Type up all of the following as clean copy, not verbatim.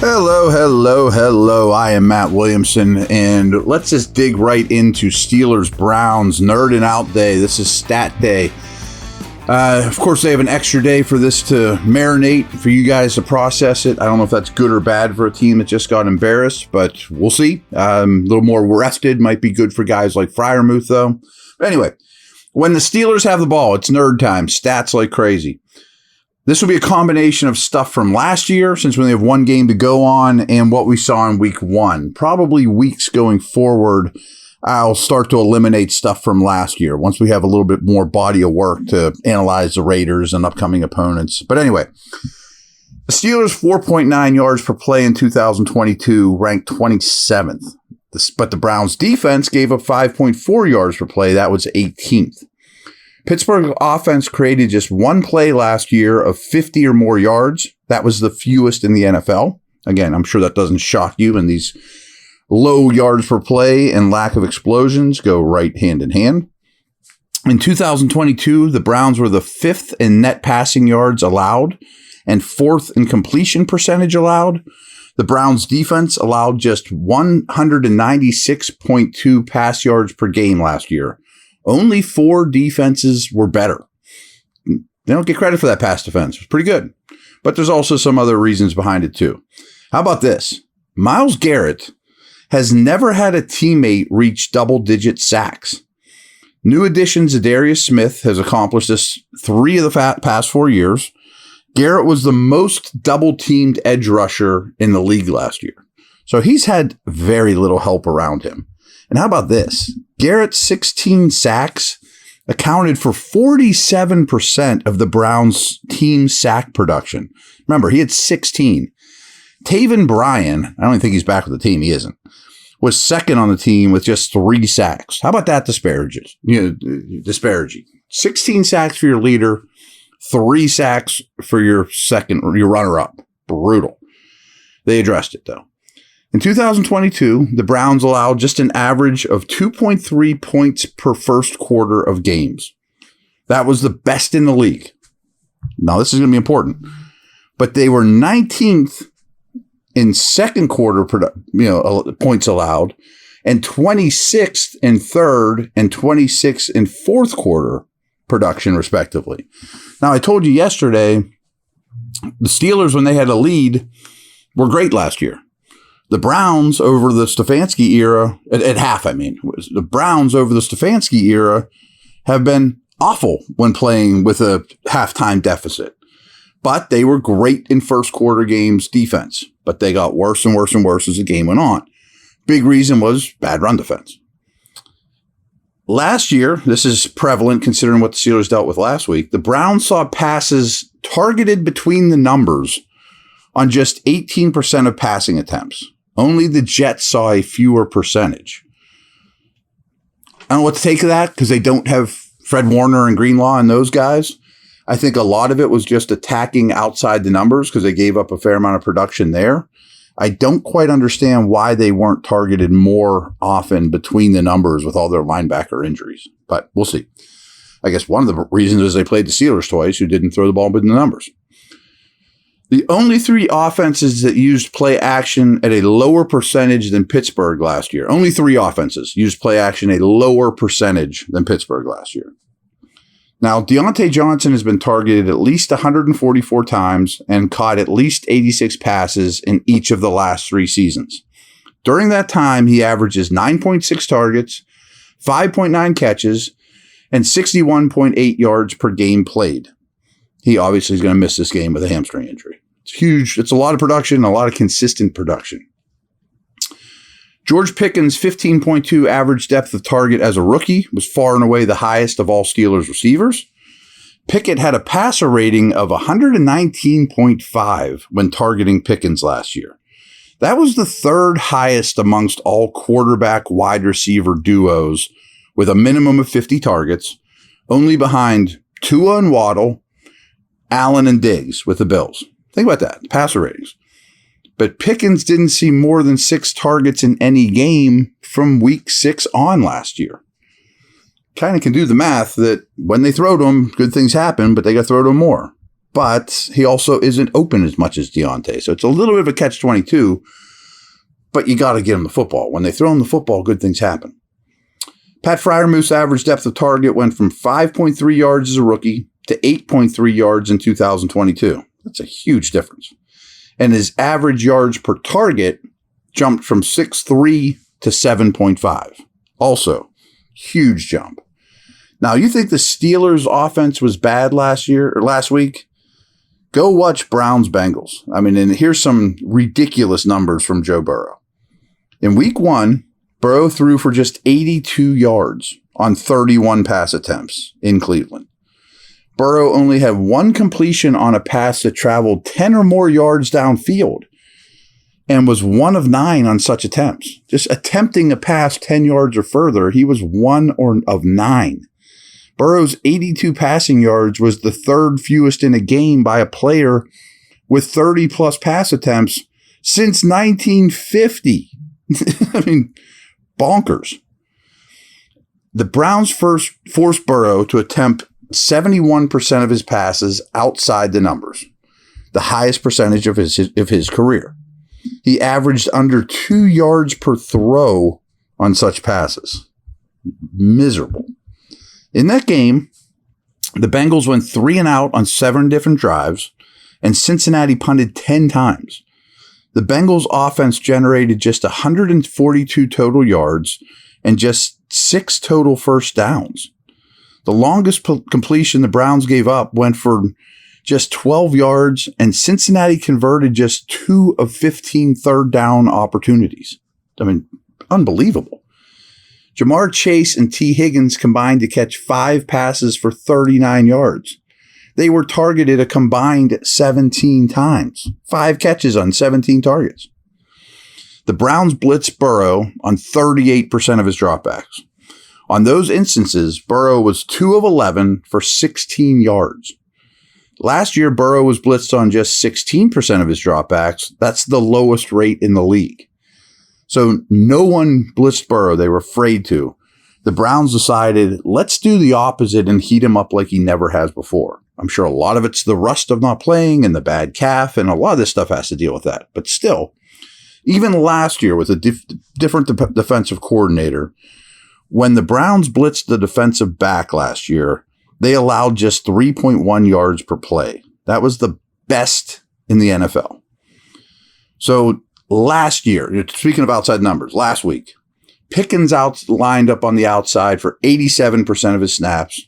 Hello, hello, hello. I am Matt Williamson, and let's just dig right into Steelers-Browns Nerdin' Out Day. This is Stat Day. Of course, they have an extra day for this to marinate, for you guys to process it. I don't know if that's good or bad for a team that just got embarrassed, but we'll see. A little more rested might be good for guys like Freiermuth, though. But anyway, when the Steelers have the ball, it's nerd time. Stats like crazy. This will be a combination of stuff from last year, since we only have one game to go on, and what we saw in week one. Probably weeks going forward, I'll start to eliminate stuff from last year once we have a little bit more body of work to analyze the Raiders and upcoming opponents. But anyway, the Steelers 4.9 yards per play in 2022, ranked 27th. But the Browns defense gave up 5.4 yards per play. That was 18th. Pittsburgh offense created just one play last year of 50 or more yards. That was the fewest in the NFL. Again, I'm sure that doesn't shock you, and these low yards per play and lack of explosions go right hand in hand. In 2022, the Browns were the fifth in net passing yards allowed and fourth in completion percentage allowed. The Browns defense allowed just 196.2 pass yards per game last year. Only four defenses were better. They don't get credit for that pass defense. It's pretty good. But there's also some other reasons behind it too. How about this? Myles Garrett has never had a teammate reach double-digit sacks. New addition Zadarius Smith has accomplished this 3 of the past 4 years. Garrett was the most double-teamed edge rusher in the league last year. So he's had very little help around him. And how about this? Garrett's 16 sacks accounted for 47% of the Browns' team sack production. Remember, he had 16. Taven Bryan, I don't even think he's back with the team. He isn't. Was second on the team with just 3 sacks. How about that disparaging? 16 sacks for your leader, 3 sacks for your runner-up. Brutal. They addressed it, though. In 2022, the Browns allowed just an average of 2.3 points per first quarter of games. That was the best in the league. Now, this is going to be important. But they were 19th in second quarter points allowed, and 26th in third and 26th in fourth quarter production, respectively. Now, I told you yesterday, the Steelers, when they had a lead, were great last year. The Browns over the Stefanski era, at half, the Browns over the Stefanski era have been awful when playing with a halftime deficit. But they were great in first quarter games defense. But they got worse and worse and worse as the game went on. Big reason was bad run defense. Last year, this is prevalent considering what the Steelers dealt with last week, the Browns saw passes targeted between the numbers on just 18% of passing attempts. Only the Jets saw a fewer percentage. I don't know what to take of that because they don't have Fred Warner and Greenlaw and those guys. I think a lot of it was just attacking outside the numbers because they gave up a fair amount of production there. I don't quite understand why they weren't targeted more often between the numbers with all their linebacker injuries, but we'll see. I guess one of the reasons is they played the Steelers twice, who didn't throw the ball within the numbers. The only 3 offenses that used play action at a lower percentage than Pittsburgh last year. Only 3 offenses used play action at a lower percentage than Pittsburgh last year. Now, Deontay Johnson has been targeted at least 144 times and caught at least 86 passes in each of the last 3 seasons. During that time, he averages 9.6 targets, 5.9 catches, and 61.8 yards per game played. He obviously is going to miss this game with a hamstring injury. It's huge. It's a lot of production, a lot of consistent production. George Pickens' 15.2 average depth of target as a rookie was far and away the highest of all Steelers receivers. Pickett had a passer rating of 119.5 when targeting Pickens last year. That was the 3rd highest amongst all quarterback wide receiver duos with a minimum of 50 targets, only behind Tua and Waddle, Allen and Diggs with the Bills. Think about that, passer ratings. But Pickens didn't see more than 6 targets in any game from week 6 on last year. Kind of can do the math that when they throw to him, good things happen, but they got to throw to him more. but he also isn't open as much as Deontay. So it's a little bit of a catch-22, but you got to get him the football. When they throw him the football, good things happen. Pat Freiermuth's average depth of target went from 5.3 yards as a rookie to 8.3 yards in 2022. That's a huge difference. And his average yards per target jumped from 6.3 to 7.5. Also, huge jump. Now, you think the Steelers' offense was bad last week? Go watch Browns-Bengals. I mean, and here's some ridiculous numbers from Joe Burrow. In week 1, Burrow threw for just 82 yards on 31 pass attempts in Cleveland. Burrow only had one completion on a pass that traveled 10 or more yards downfield and was 1 of 9 on such attempts. Just attempting a pass 10 yards or further, he was 1 of 9. Burrow's 82 passing yards was the third fewest in a game by a player with 30-plus pass attempts since 1950. I mean, bonkers. The Browns first forced Burrow to attempt 71% of his passes outside the numbers, the highest percentage of his career. He averaged under 2 yards per throw on such passes. Miserable. In that game, the Bengals went 3 and out on 7 different drives, and Cincinnati punted 10 times. The Bengals offense generated just 142 total yards and just 6 total first downs. The longest completion the Browns gave up went for just 12 yards, and Cincinnati converted just 2 of 15 third down opportunities. I mean, unbelievable. Jamar Chase and T. Higgins combined to catch 5 passes for 39 yards. They were targeted a combined 17 times. 5 catches on 17 targets. The Browns blitzed Burrow on 38% of his dropbacks. On those instances, Burrow was 2 of 11 for 16 yards. Last year, Burrow was blitzed on just 16% of his dropbacks. That's the lowest rate in the league. So no one blitzed Burrow. They were afraid to. The Browns decided, let's do the opposite and heat him up like he never has before. I'm sure a lot of it's the rust of not playing and the bad calf, and a lot of this stuff has to deal with that. But still, even last year with a different defensive coordinator, when the Browns blitzed the defensive back last year, they allowed just 3.1 yards per play. That was the best in the NFL. So last year, speaking of outside numbers, last week, Pickens lined up on the outside for 87% of his snaps.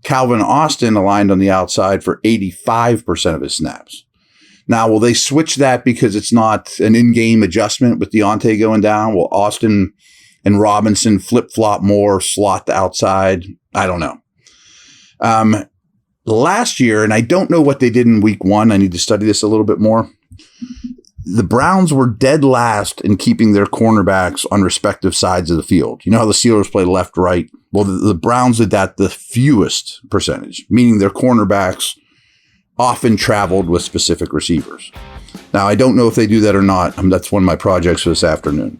Calvin Austin aligned on the outside for 85% of his snaps. Now, will they switch that because it's not an in-game adjustment with Deontay going down? Will Austin and Robinson flip-flop more, slot the outside? I don't know. Last year, and I don't know what they did in week 1. I need to study this a little bit more. The Browns were dead last in keeping their cornerbacks on respective sides of the field. You know how the Steelers play left, right? Well, the Browns did that the fewest percentage, meaning their cornerbacks often traveled with specific receivers. Now, I don't know if they do that or not. That's one of my projects for this afternoon.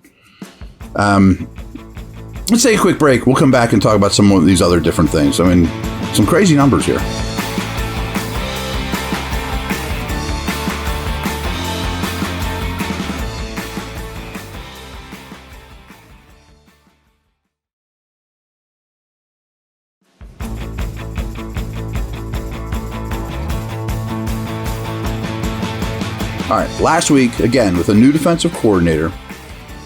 Let's take a quick break. We'll come back and talk about some of these other different things. I mean, some crazy numbers here. All right, last week, again, with a new defensive coordinator,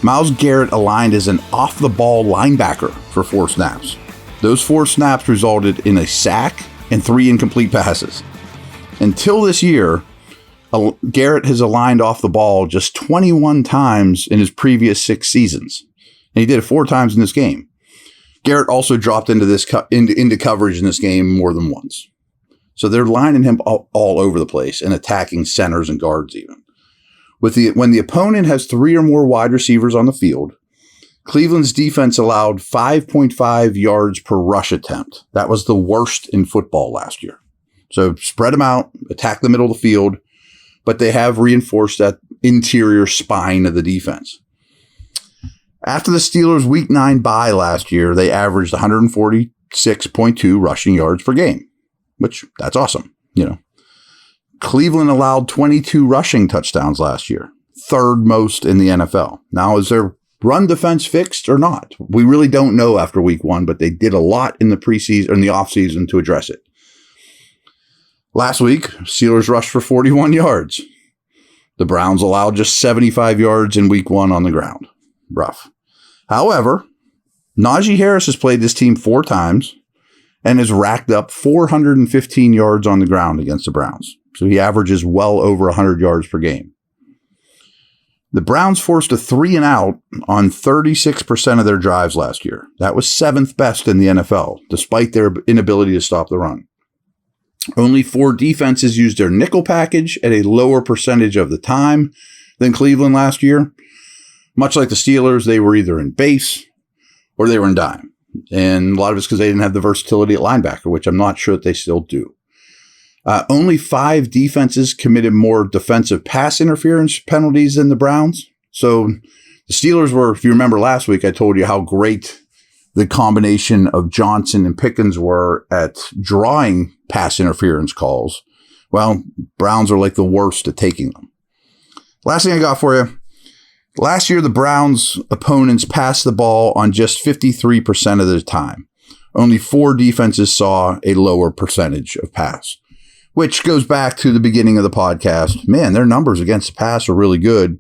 Myles Garrett aligned as an off-the-ball linebacker for 4 snaps. Those 4 snaps resulted in a sack and 3 incomplete passes. Until this year, Garrett has aligned off the ball just 21 times in his previous 6 seasons. And he did it 4 times in this game. Garrett also dropped into coverage in this game more than once. So they're lining him all over the place and attacking centers and guards even. When the opponent has 3 or more wide receivers on the field, Cleveland's defense allowed 5.5 yards per rush attempt. That was the worst in football last year. So spread them out, attack the middle of the field, but they have reinforced that interior spine of the defense. After the Steelers' Week 9 bye last year, they averaged 146.2 rushing yards per game, which that's awesome, you know. Cleveland allowed 22 rushing touchdowns last year, third most in the NFL. Now, is their run defense fixed or not? We really don't know after week 1, but they did a lot in the preseason or in the offseason to address it. Last week, Steelers rushed for 41 yards. The Browns allowed just 75 yards in week 1 on the ground. Rough. However, Najee Harris has played this team 4 times and has racked up 415 yards on the ground against the Browns. So he averages well over 100 yards per game. The Browns forced a 3-and-out on 36% of their drives last year. That was 7th best in the NFL, despite their inability to stop the run. Only 4 defenses used their nickel package at a lower percentage of the time than Cleveland last year. Much like the Steelers, they were either in base or they were in dime. And a lot of it's because they didn't have the versatility at linebacker, which I'm not sure that they still do. Only 5 defenses committed more defensive pass interference penalties than the Browns. So the Steelers were, if you remember last week, I told you how great the combination of Johnson and Pickens were at drawing pass interference calls. Well, Browns are like the worst at taking them. Last thing I got for you. Last year, the Browns' opponents passed the ball on just 53% of the time. Only 4 defenses saw a lower percentage of pass, which goes back to the beginning of the podcast. Man, their numbers against the pass are really good,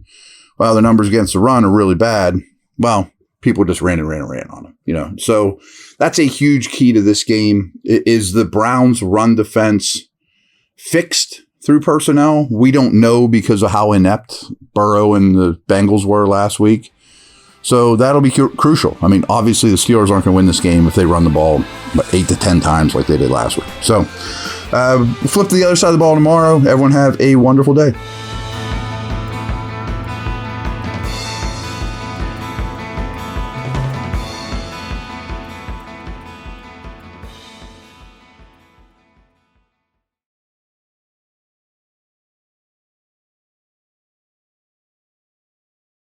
while their numbers against the run are really bad. Well, people just ran on them, you know. So that's a huge key to this game. Is the Browns' run defense fixed through personnel? We don't know because of how inept Burrow and the Bengals were last week. So that'll be crucial. I mean, obviously the Steelers aren't going to win this game if they run the ball 8 to 10 times like they did last week. So we'll flip to the other side of the ball tomorrow. Everyone have a wonderful day.